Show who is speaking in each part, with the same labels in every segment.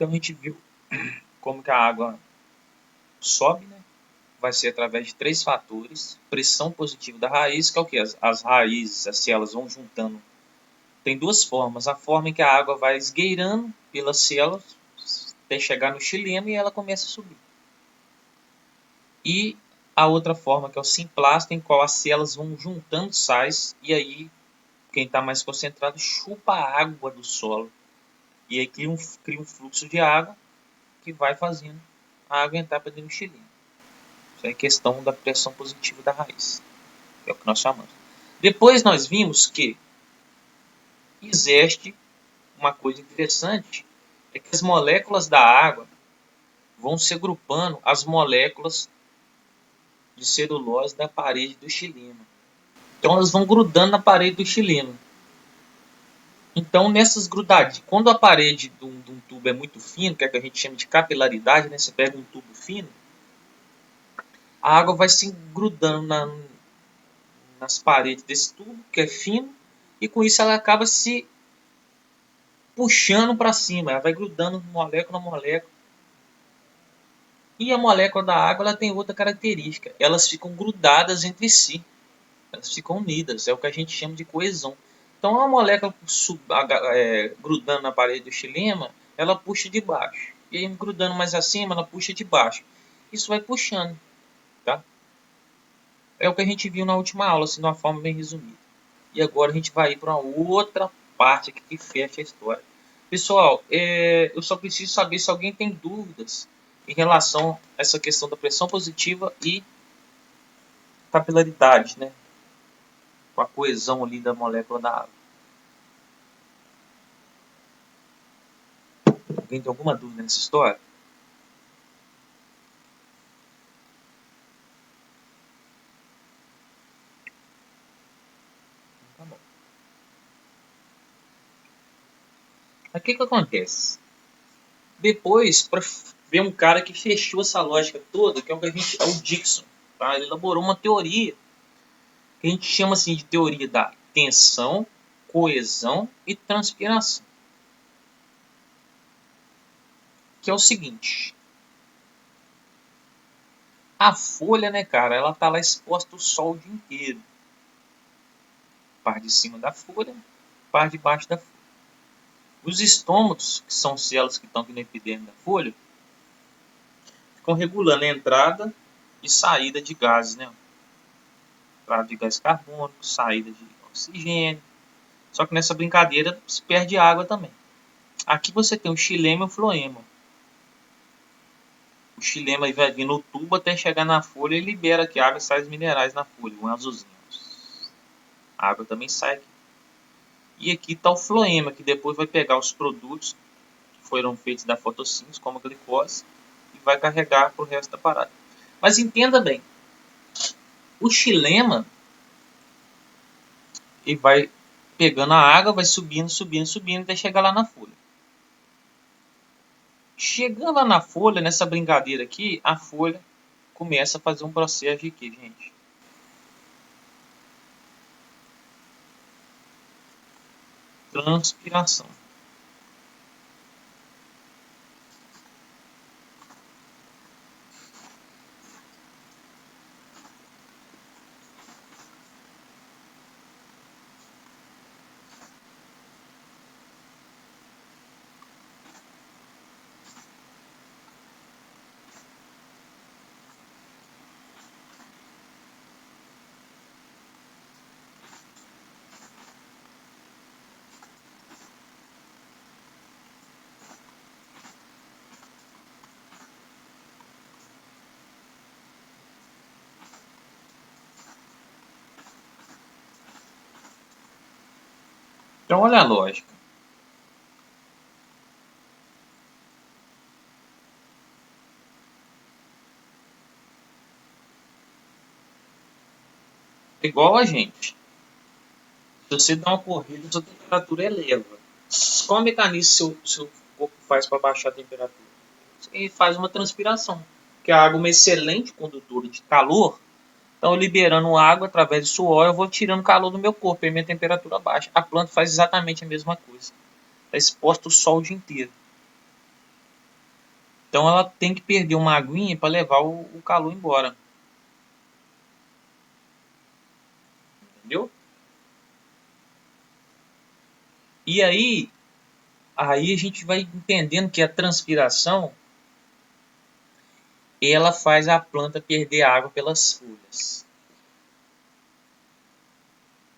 Speaker 1: Então a gente viu como que a água sobe, né? Vai ser através de 3 fatores. Pressão positiva da raiz, que é o que? As raízes, as células vão juntando. Tem 2 formas. A forma em que a água vai esgueirando pelas células até chegar no xilema e ela começa a subir. E a outra forma, que é o simplasta, em qual as células vão juntando sais e aí quem está mais concentrado chupa a água do solo. E aí cria um fluxo de água que vai fazendo a água entrar para dentro do xilema. Isso é questão da pressão positiva da raiz, que é o que nós chamamos. Depois nós vimos que existe uma coisa interessante, é que as moléculas da água vão se agrupando às moléculas de celulose da parede do xilema. Então elas vão grudando na parede do xilema. Então nessas grudadinhas, quando a parede de um tubo é muito fino, que é o que a gente chama de capilaridade, né? Você pega um tubo fino, a água vai se grudando nas paredes desse tubo, que é fino, e com isso ela acaba se puxando para cima, ela vai grudando molécula a molécula. E a molécula da água ela tem outra característica, elas ficam grudadas entre si, elas ficam unidas, é o que a gente chama de coesão. Então a molécula grudando na parede do xilema, ela puxa de baixo, e aí grudando mais acima, ela puxa de baixo. Isso vai puxando, tá? É o que a gente viu na última aula, assim, de uma forma bem resumida. E agora a gente vai ir para uma outra parte aqui que fecha a história. Pessoal, eu só preciso saber se alguém tem dúvidas em relação a essa questão da pressão positiva e capilaridade, né? Com a coesão ali da molécula da água. Alguém tem alguma dúvida nessa história? Tá bom. Aí o que acontece? Depois, para ver um cara que fechou essa lógica toda, que é o Dixon, tá? Ele elaborou uma teoria que a gente chama assim de teoria da tensão, coesão e transpiração. Que é o seguinte: a folha, né, cara, ela tá lá exposta ao sol o dia inteiro. Parte de cima da folha, parte de baixo da folha. Os estômatos, que são células que estão aqui no epiderme da folha, ficam regulando a entrada e saída de gases, né? Entrada de gás carbônico, saída de oxigênio. Só que nessa brincadeira se perde água também. Aqui você tem o xilema e o floema. O xilema vai vir no tubo até chegar na folha e libera aqui água e sais minerais na folha, um azulzinho. A água também sai aqui. E aqui está o floema, que depois vai pegar os produtos que foram feitos da fotossíntese, como a glicose, e vai carregar para o resto da parada. Mas entenda bem, o xilema ele vai pegando a água, vai subindo, subindo, subindo, até chegar lá na folha. Chegando lá na folha, nessa brincadeira aqui, a folha começa a fazer um processo de quê, gente? Transpiração. Então, olha a lógica. É igual a gente. Se você dá uma corrida, sua temperatura eleva. Qual mecanismo seu corpo faz para baixar a temperatura? Ele faz uma transpiração. Porque a água é uma excelente condutora de calor. Então, liberando água através do suor, eu vou tirando calor do meu corpo e minha temperatura baixa. A planta faz exatamente a mesma coisa. Está exposta ao sol o dia inteiro. Então ela tem que perder uma aguinha para levar o calor embora. Entendeu? E aí a gente vai entendendo que a transpiração ela faz a planta perder água pelas folhas.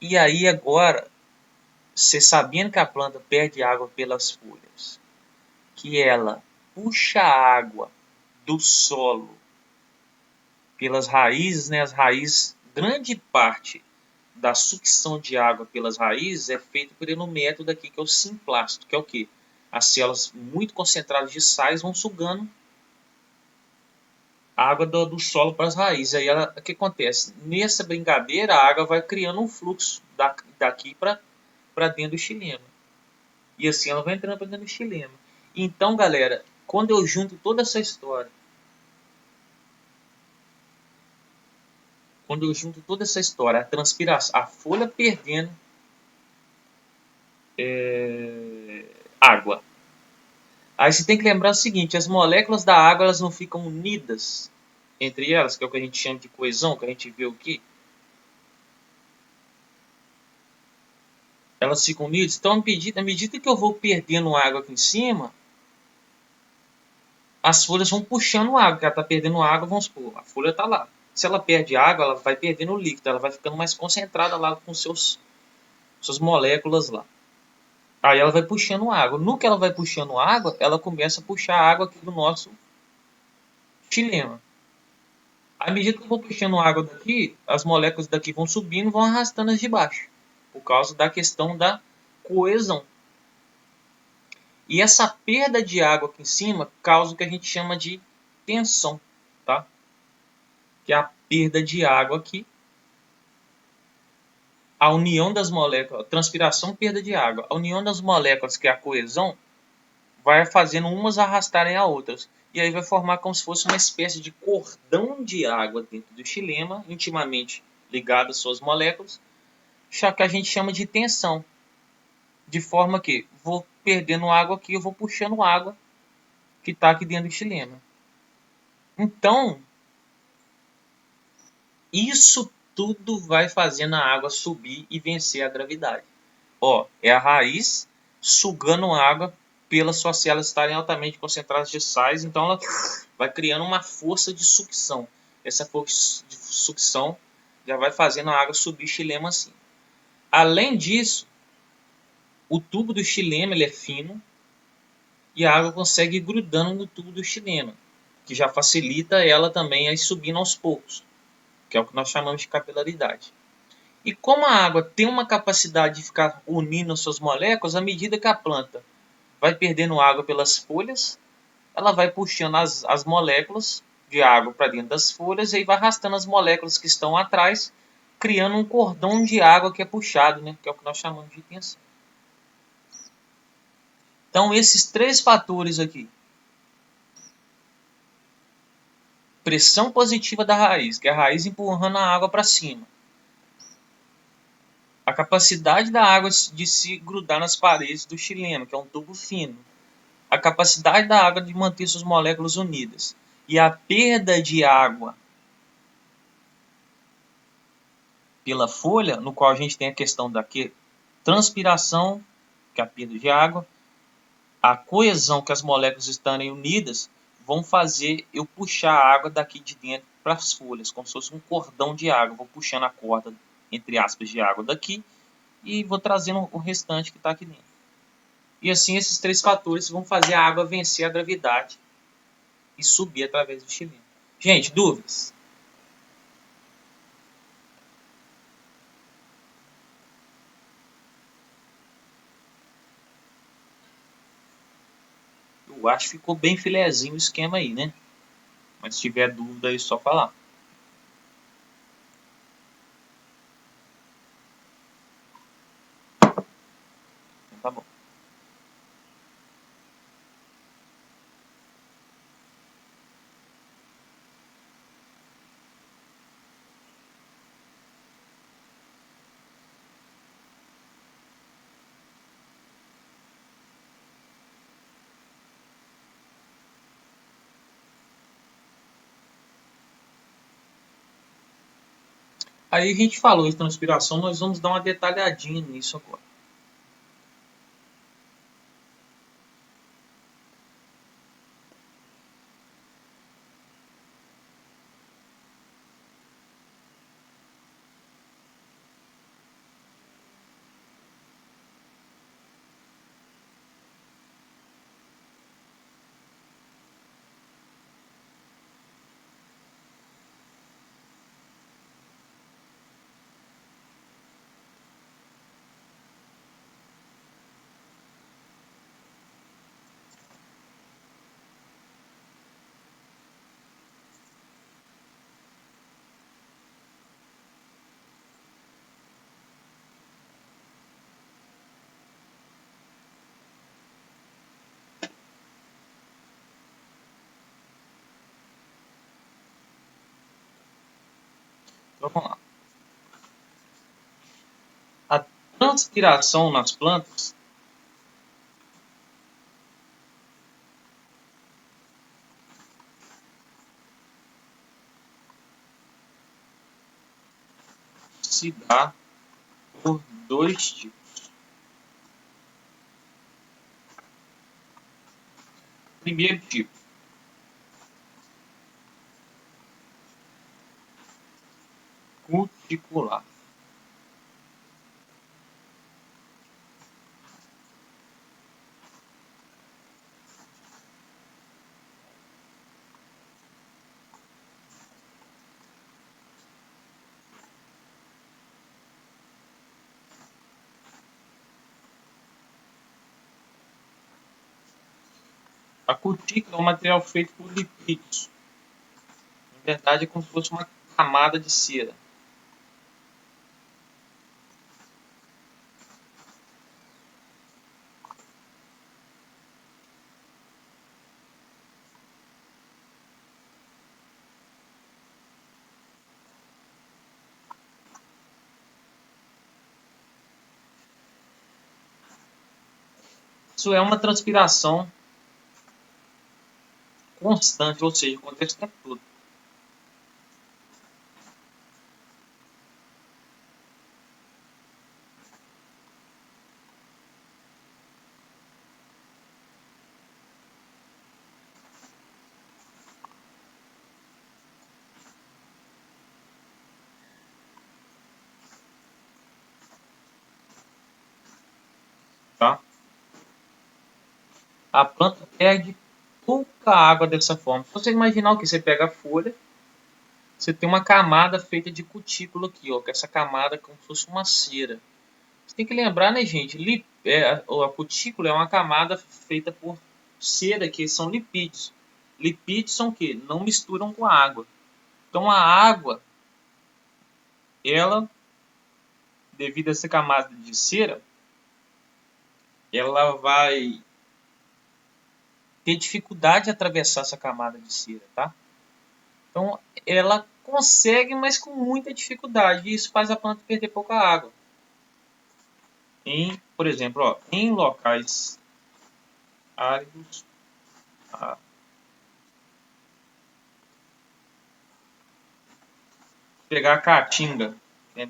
Speaker 1: E aí agora, você sabendo que a planta perde água pelas folhas, que ela puxa a água do solo pelas raízes, né? As raízes, grande parte da sucção de água pelas raízes é feita por um método aqui que é o simplasto, que é o quê? As células muito concentradas de sais vão sugando a água do solo para as raízes. Aí o que acontece? Nessa brincadeira, a água vai criando um fluxo daqui para dentro do xilema. E assim ela vai entrando para dentro do xilema. Então, galera, quando eu junto toda essa história, a transpiração, a folha perdendo água. Aí você tem que lembrar o seguinte, as moléculas da água elas não ficam unidas entre elas, que é o que a gente chama de coesão, que a gente viu aqui. Elas ficam unidas. Então, à medida que eu vou perdendo água aqui em cima, as folhas vão puxando água, que ela está perdendo água, vamos supor, a folha está lá. Se ela perde água, ela vai perdendo o líquido, ela vai ficando mais concentrada lá com suas moléculas lá. Aí ela vai puxando água. No que ela vai puxando água, ela começa a puxar água aqui do nosso xilema. À medida que eu vou puxando água daqui, as moléculas daqui vão subindo e vão arrastando as de baixo, por causa da questão da coesão. E essa perda de água aqui em cima causa o que a gente chama de tensão, tá? Que é a perda de água aqui, a união das moléculas, transpiração, perda de água. A união das moléculas, que é a coesão, vai fazendo umas arrastarem a outras. E aí vai formar como se fosse uma espécie de cordão de água dentro do xilema, intimamente ligado às suas moléculas, que a gente chama de tensão. De forma que vou perdendo água aqui, eu vou puxando água que está aqui dentro do xilema. Então, isso tudo vai fazendo a água subir e vencer a gravidade. Ó, é a raiz sugando água pelas suas células estarem altamente concentradas de sais, então ela vai criando uma força de sucção. Essa força de sucção já vai fazendo a água subir xilema assim. Além disso, o tubo do xilema ele é fino e a água consegue ir grudando no tubo do xilema, que já facilita ela também a ir subindo aos poucos, que é o que nós chamamos de capilaridade. E como a água tem uma capacidade de ficar unindo as suas moléculas, à medida que a planta vai perdendo água pelas folhas, ela vai puxando as moléculas de água para dentro das folhas e aí vai arrastando as moléculas que estão atrás, criando um cordão de água que é puxado, né? Que é o que nós chamamos de tensão. Então, esses três fatores aqui, pressão positiva da raiz, que é a raiz empurrando a água para cima, a capacidade da água de se grudar nas paredes do xilema, que é um tubo fino, a capacidade da água de manter suas moléculas unidas e a perda de água pela folha, no qual a gente tem a questão da transpiração, que é a perda de água, a coesão, que as moléculas estarem unidas, vão fazer eu puxar a água daqui de dentro para as folhas, como se fosse um cordão de água. Vou puxando a corda, entre aspas, de água daqui e vou trazendo o restante que está aqui dentro. E assim esses três fatores vão fazer a água vencer a gravidade e subir através do xilema. Gente, dúvidas? Eu acho que ficou bem filezinho o esquema aí, né? Mas se tiver dúvida aí, é só falar. Então tá bom. Aí a gente falou de transpiração, nós vamos dar uma detalhadinha nisso agora. Então vamos lá. A transpiração nas plantas se dá por dois tipos. Primeiro tipo, cuticular. A cutícula é um material feito por lipídios. Na verdade, é como se fosse uma camada de cera. Isso é uma transpiração constante, ou seja, acontece o tempo todo. Tá? A planta perde pouca água dessa forma. Se você imaginar o que? Você pega a folha, você tem uma camada feita de cutícula aqui, ó, que essa camada é como se fosse uma cera. Você tem que lembrar, né, gente? A cutícula é uma camada feita por cera, que são lipídios. Lipídios são o quê? Não misturam com a água. Então a água, ela, devido a essa camada de cera, ela vai ter dificuldade de atravessar essa camada de cera, tá? Então ela consegue, mas com muita dificuldade. E isso faz a planta perder pouca água. Por exemplo, ó, em locais áridos, tá? Pegar a caatinga, né,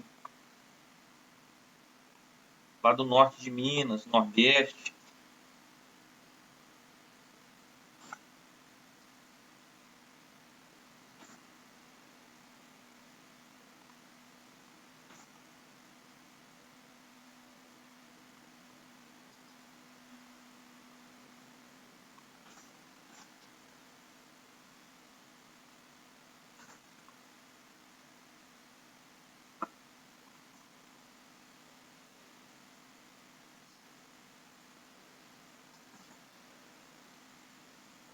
Speaker 1: lá do norte de Minas, Nordeste.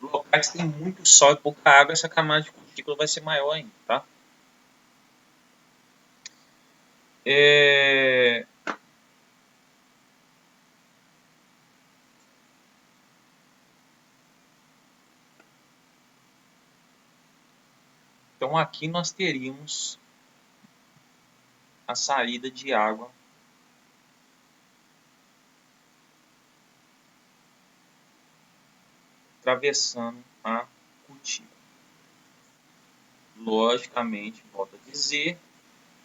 Speaker 1: Locais que tem muito sol e pouca água, essa camada de cutícula vai ser maior ainda, tá? É... Então aqui nós teríamos a saída de água atravessando a cutícula. Logicamente, volto a dizer,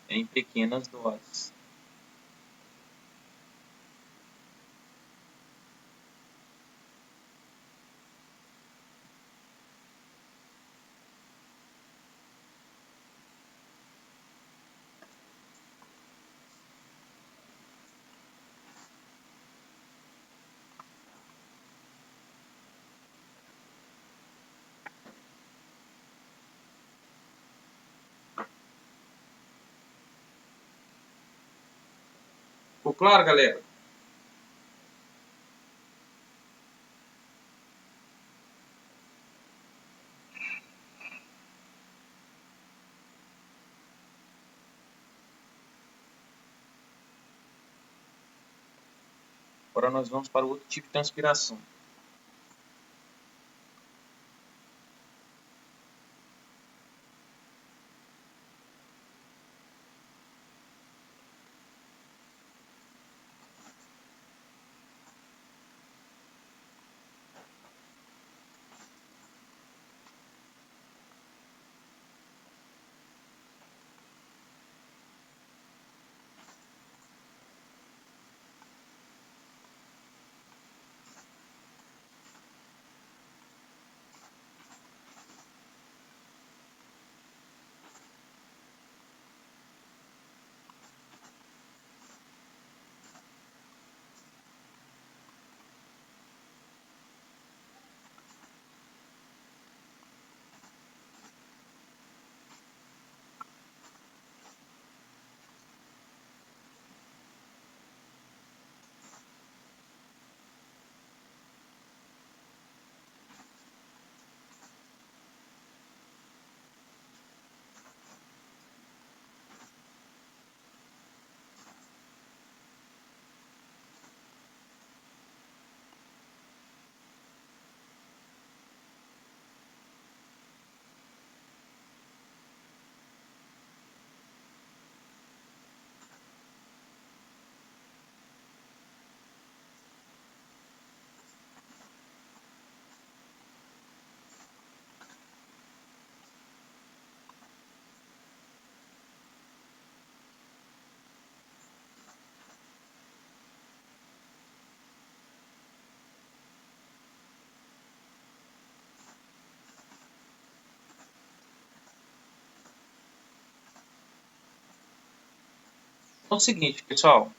Speaker 1: em pequenas doses. Ficou claro, galera? Agora nós vamos para o outro tipo de transpiração. Então é o seguinte, pessoal.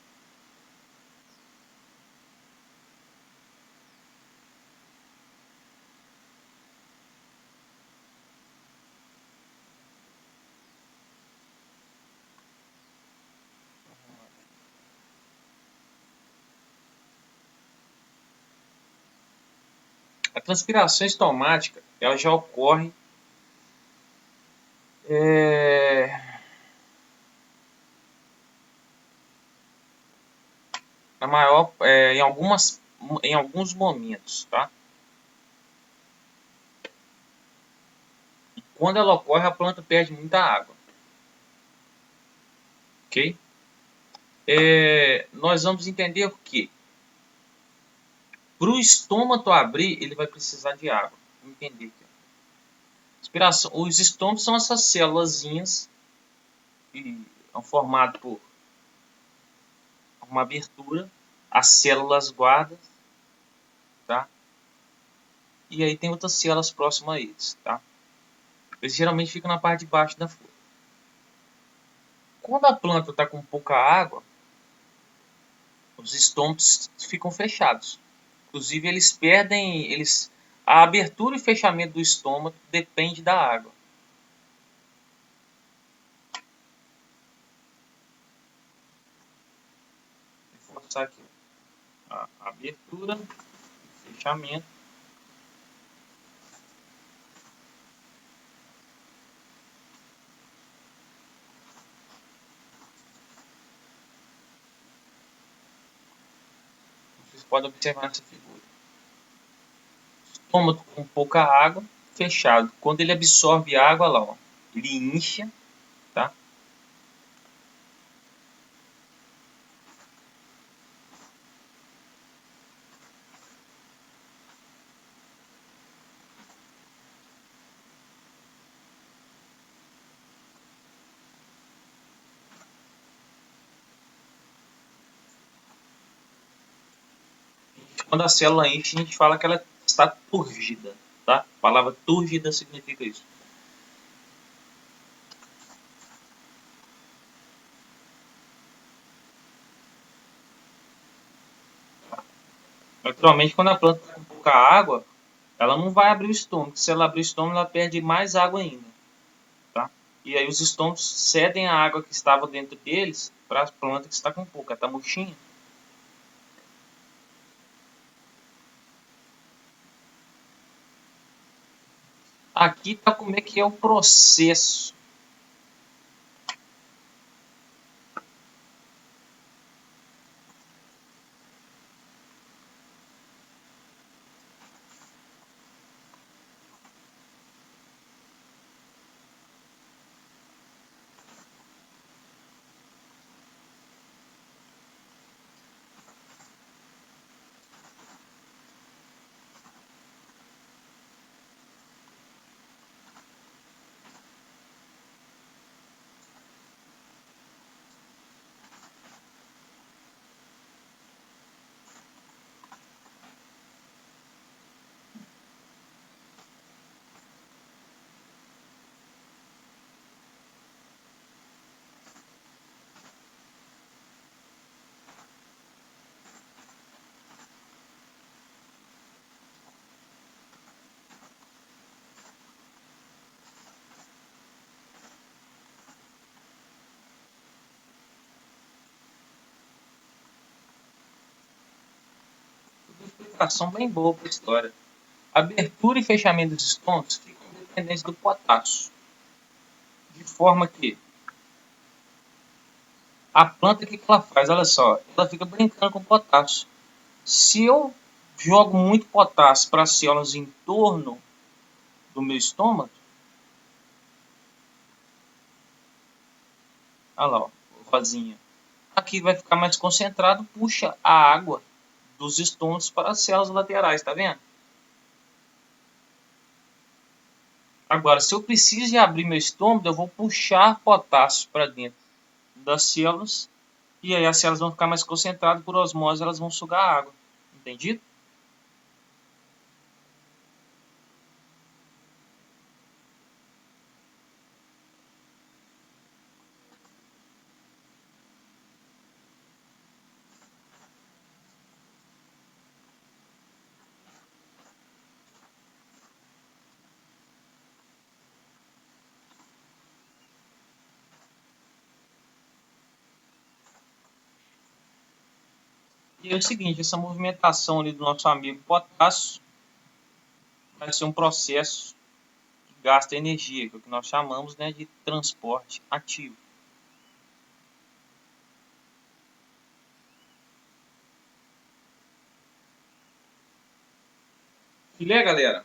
Speaker 1: A transpiração estomática, ela já ocorre na maior, em alguns momentos, tá? E quando ela ocorre, a planta perde muita água, ok? Nós vamos entender o que para o estômago abrir, ele vai precisar de água. Vamos entender aqui. Respiração. Os estômagos são essas célulazinhas que são formadas por uma abertura, as células guardas, tá? E aí tem outras células próximas a eles, tá? Eles geralmente ficam na parte de baixo da folha. Quando a planta está com pouca água, os estômagos ficam fechados. Inclusive eles perdem, a abertura e fechamento do estômago depende da água. Vou forçar aqui a abertura, fechamento. Vocês podem observar nessa figura. Estômago com pouca água, fechado. Quando ele absorve água lá, ó, ele incha, tá? Quando a célula enche, a gente fala que ela está túrgida, tá? A palavra túrgida significa isso. Naturalmente, quando a planta está com pouca água, ela não vai abrir o estômago. Se ela abrir o estômago, ela perde mais água ainda, tá? E aí os estômagos cedem a água que estava dentro deles para a planta que está com pouca, está murchinha. Aqui está como é que é o processo. Uma explicação bem boa para a história. Abertura e fechamento dos estômagos ficam dependentes do potássio. De forma que a planta, o que ela faz? Olha só, ela fica brincando com potássio. Se eu jogo muito potássio para as células em torno do meu estômago, olha lá, ó, rosinha. Aqui vai ficar mais concentrado, puxa a água dos estômagos para as células laterais, tá vendo? Agora, se eu preciso de abrir meu estômago, eu vou puxar potássio para dentro das células e aí as células vão ficar mais concentradas, por osmose elas vão sugar a água. Entendido? E é o seguinte, essa movimentação ali do nosso amigo potássio vai ser um processo que gasta energia, que é o que nós chamamos, né, de transporte ativo. Filé, galera?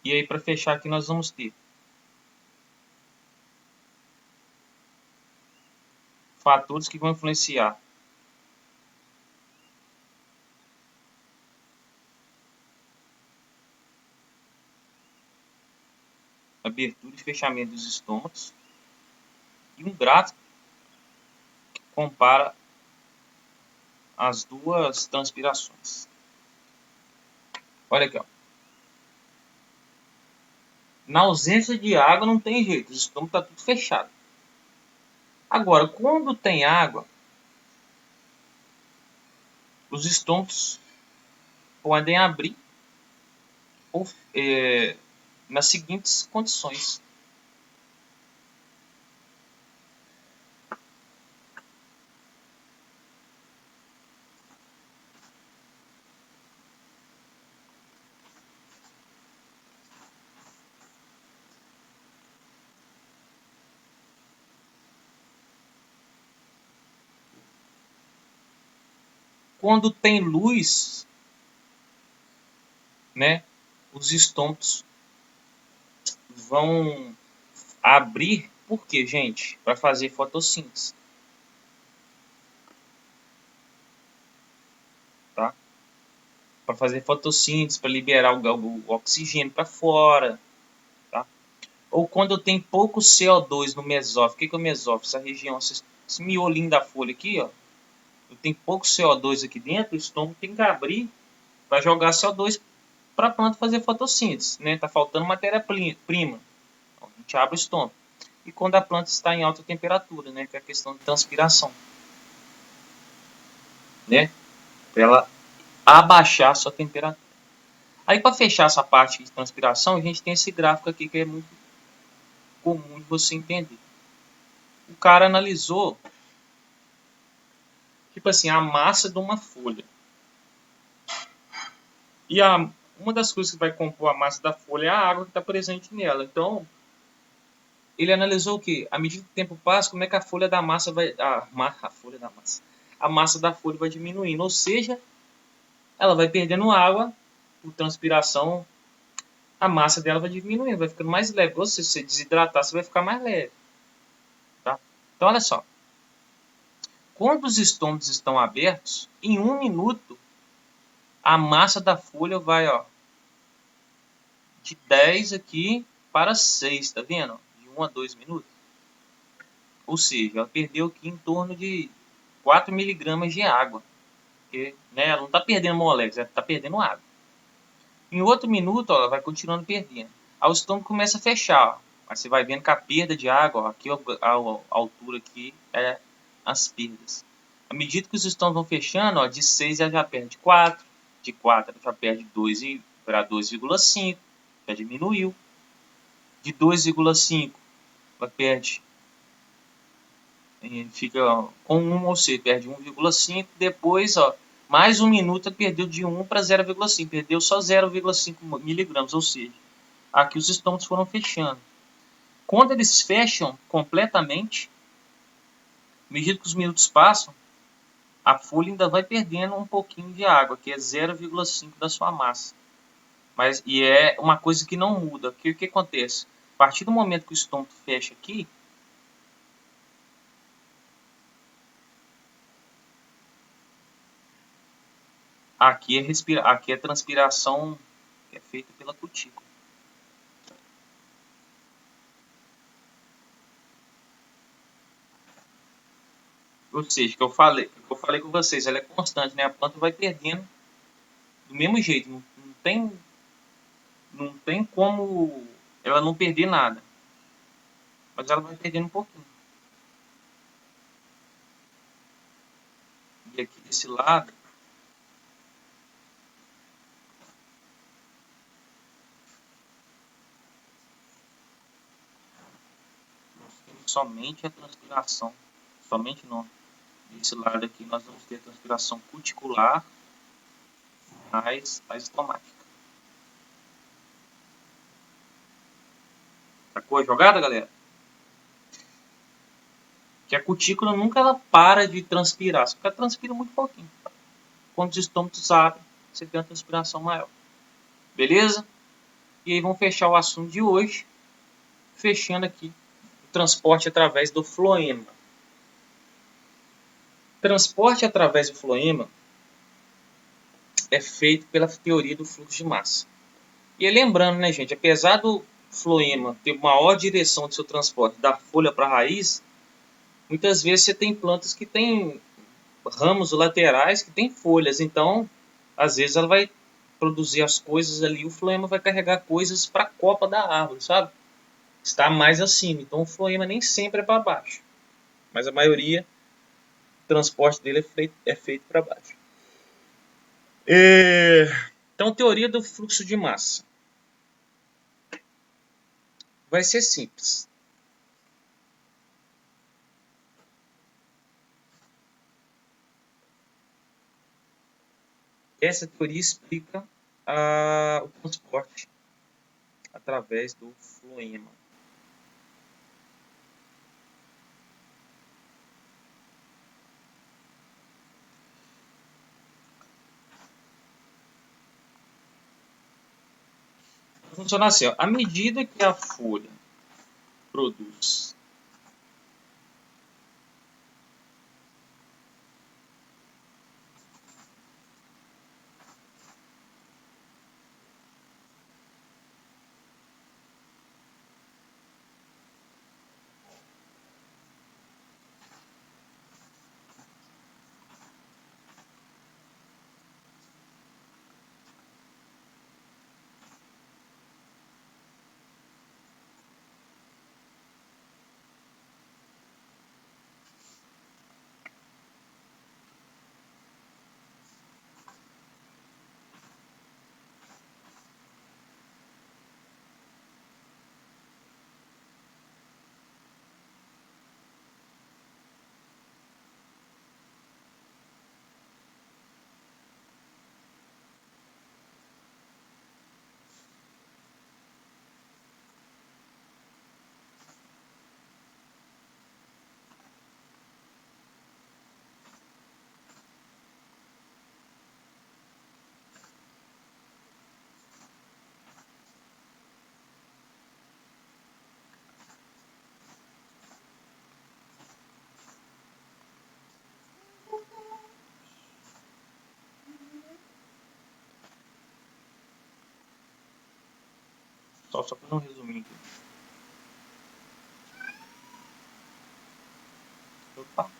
Speaker 1: E aí, para fechar aqui, nós vamos ter fatores que vão influenciar a abertura e fechamento dos estômagos e um gráfico que compara as duas transpirações. Olha aqui, ó. Na ausência de água não tem jeito, o estômago está tudo fechado. Agora, quando tem água, os estômagos podem abrir ou, nas seguintes condições. Quando tem luz, né, os estômagos vão abrir, por quê, gente? Para fazer fotossíntese, tá? Para fazer fotossíntese, para liberar o oxigênio para fora, tá? Ou quando tem pouco CO2 no mesófilo. O que é o mesófilo? Essa região esse miolinho da folha aqui, ó, tem pouco CO2 aqui dentro, o estômago tem que abrir para jogar CO2 para a planta fazer fotossíntese, né? Tá faltando matéria-prima. Então, a gente abre o estômago. E quando a planta está em alta temperatura, né? Que é a questão de transpiração, né? Para ela abaixar a sua temperatura. Aí, para fechar essa parte de transpiração, a gente tem esse gráfico aqui que é muito comum de você entender. O cara analisou, tipo assim, a massa de uma folha. E uma das coisas que vai compor a massa da folha é a água que está presente nela. Então, ele analisou o que? À medida que o tempo passa, como é que a folha da massa vai. A folha da massa. A massa da folha vai diminuindo. Ou seja, ela vai perdendo água por transpiração. A massa dela vai diminuindo, vai ficando mais leve. Ou seja, se você desidratar, você vai ficar mais leve. Tá? Então, olha só. Quando os estômagos estão abertos, em 1 minuto, a massa da folha vai, ó, de 10 aqui para 6, tá vendo? De 1 a 2 minutos. Ou seja, ela perdeu aqui em torno de 4 miligramas de água. Porque, né, ela não está perdendo moléculas, ela está perdendo água. Em outro minuto, ó, ela vai continuando perdendo. Aí o estômago começa a fechar. Ó. Aí você vai vendo que a perda de água, ó, aqui a altura aqui é as perdas. À medida que os estômagos vão fechando, ó, de 6 ela já perde 4. De 4 ela já perde 2 para 2,5. Já diminuiu. De 2,5 ela perde. Fica com 1, ou seja, perde 1,5. Depois, ó, mais 1 minuto ela perdeu de 1 para 0,5. Perdeu só 0,5 miligramas, ou seja, aqui os estômagos foram fechando. Quando eles fecham completamente, à medida que os minutos passam, a folha ainda vai perdendo um pouquinho de água, que é 0,5 da sua massa. E é uma coisa que não muda. O que acontece? A partir do momento que o estômago fecha aqui, aqui é transpiração que é feita pela cutícula. Ou seja, que eu falei com vocês, ela é constante, né? A planta vai perdendo do mesmo jeito, não tem como ela não perder nada, mas ela vai perdendo um pouquinho. E aqui desse lado, nós temos somente a transpiração, somente não. Desse lado aqui nós vamos ter a transpiração cuticular mais a estomática. Sacou a jogada, galera? Que a cutícula nunca ela para de transpirar, só que ela transpira muito pouquinho. Quando os estômagos abrem, você tem uma transpiração maior. Beleza? E aí vamos fechar o assunto de hoje, fechando aqui o transporte através do floema. Transporte através do floema é feito pela teoria do fluxo de massa. E lembrando, né, gente, apesar do floema ter maior direção do seu transporte da folha para a raiz, muitas vezes você tem plantas que têm ramos laterais que têm folhas, então às vezes ela vai produzir as coisas ali, o floema vai carregar coisas para a copa da árvore, sabe? Está mais acima, então o floema nem sempre é para baixo, mas a maioria o transporte dele é feito para baixo. Então, teoria do fluxo de massa vai ser simples. Essa teoria explica o transporte através do floema. Funciona assim, ó. À medida que a folha produz Só para um resuminho aqui. Opa.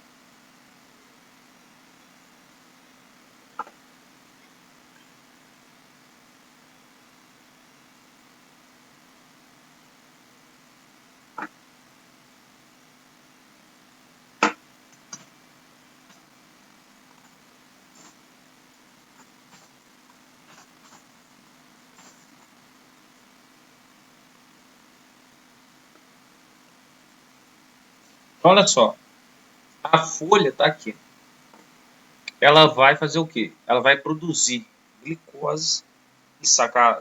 Speaker 1: Olha só, a folha tá aqui. Ela vai fazer o quê? Ela vai produzir glicose,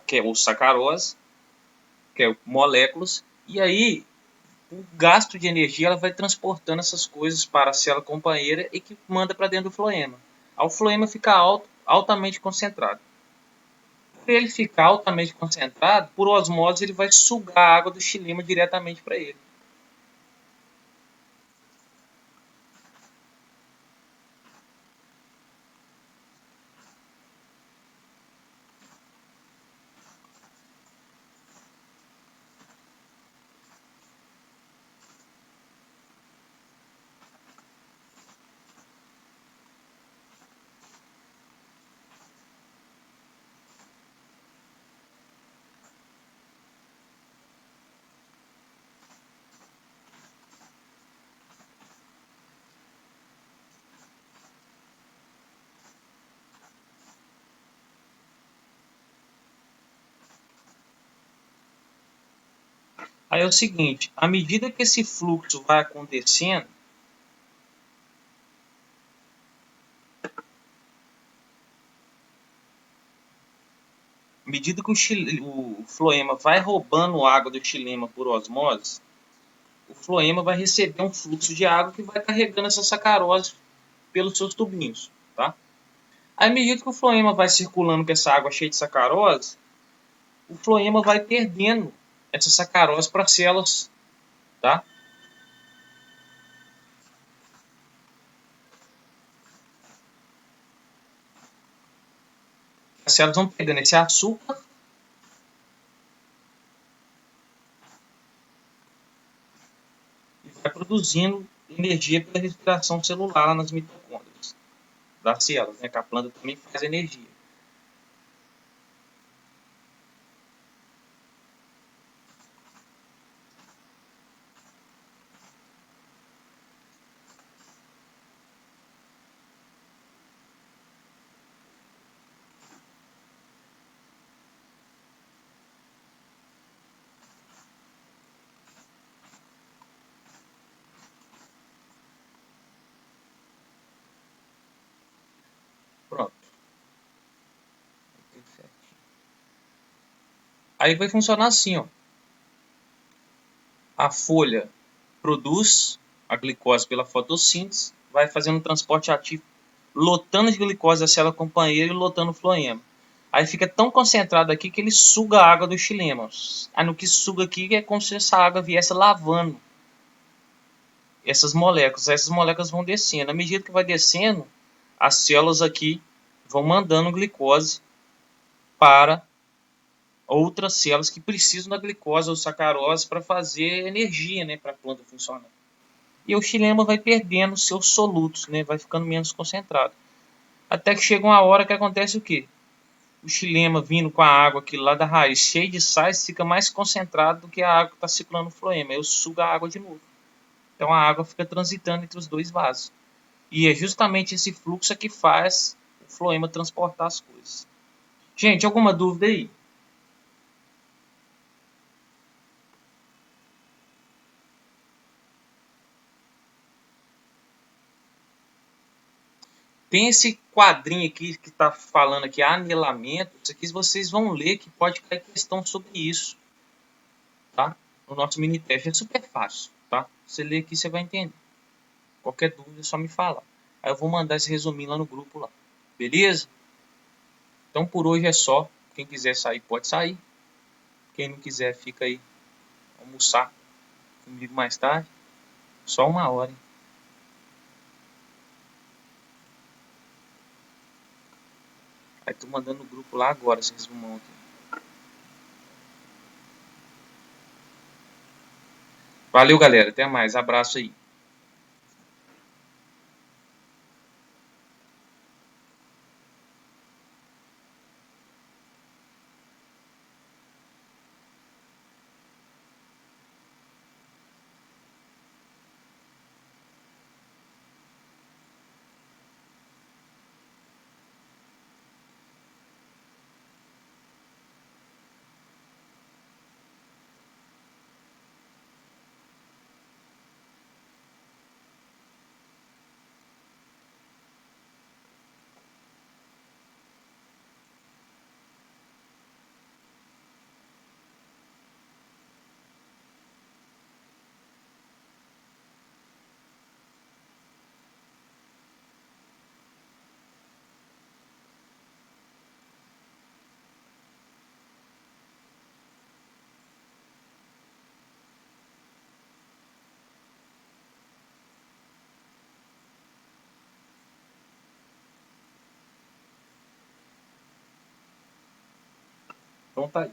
Speaker 1: que é o sacarose, que é moléculas, e aí o gasto de energia ela vai transportando essas coisas para a célula companheira e que manda para dentro do floema. Ao floema ficar altamente concentrado. Se ele ficar altamente concentrado, por osmose ele vai sugar a água do xilema diretamente para ele. Aí é o seguinte, à medida que esse fluxo vai acontecendo, à medida que o floema vai roubando água do xilema por osmose, o floema vai receber um fluxo de água que vai carregando essa sacarose pelos seus tubinhos, tá? À medida que o floema vai circulando com essa água cheia de sacarose, o floema vai perdendo essa sacarose para as células, tá? As células vão pegando esse açúcar e vai produzindo energia pela respiração celular lá nas mitocôndrias das células, né? Que a planta também faz energia. Pronto. Aí vai funcionar assim, ó. A folha produz a glicose pela fotossíntese, vai fazendo um transporte ativo, lotando de glicose a célula companheira e lotando o floema. Aí fica tão concentrado aqui que ele suga a água do xilema. Aí no que suga aqui é como se essa água viesse lavando essas moléculas. Essas moléculas vão descendo. À medida que vai descendo, as células aqui vão mandando glicose para outras células que precisam da glicose ou sacarose para fazer energia, né, para a planta funcionar. E o xilema vai perdendo seus solutos, né, vai ficando menos concentrado. Até que chega uma hora que acontece o quê? O xilema vindo com a água aqui lá da raiz cheio de sais fica mais concentrado do que a água que está circulando no floema. Eu sugo a água de novo. Então a água fica transitando entre os dois vasos. E é justamente esse fluxo que faz o floema transportar as coisas. Gente, alguma dúvida aí? Tem esse quadrinho aqui que está falando aqui, anelamento. Isso aqui vocês vão ler que pode cair questão sobre isso, tá? No nosso mini teste é super fácil, tá? Você lê aqui, você vai entender. Qualquer dúvida é só me falar. Aí eu vou mandar esse resuminho lá no grupo lá. Beleza? Então por hoje é só. Quem quiser sair pode sair. Quem não quiser fica aí almoçar comigo mais tarde. Só uma hora, hein? Aí tô mandando no grupo lá agora esse resumão aqui. Valeu, galera. Até mais. Abraço aí. Então tá aí.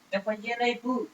Speaker 1: Tá fazendo aí, tu?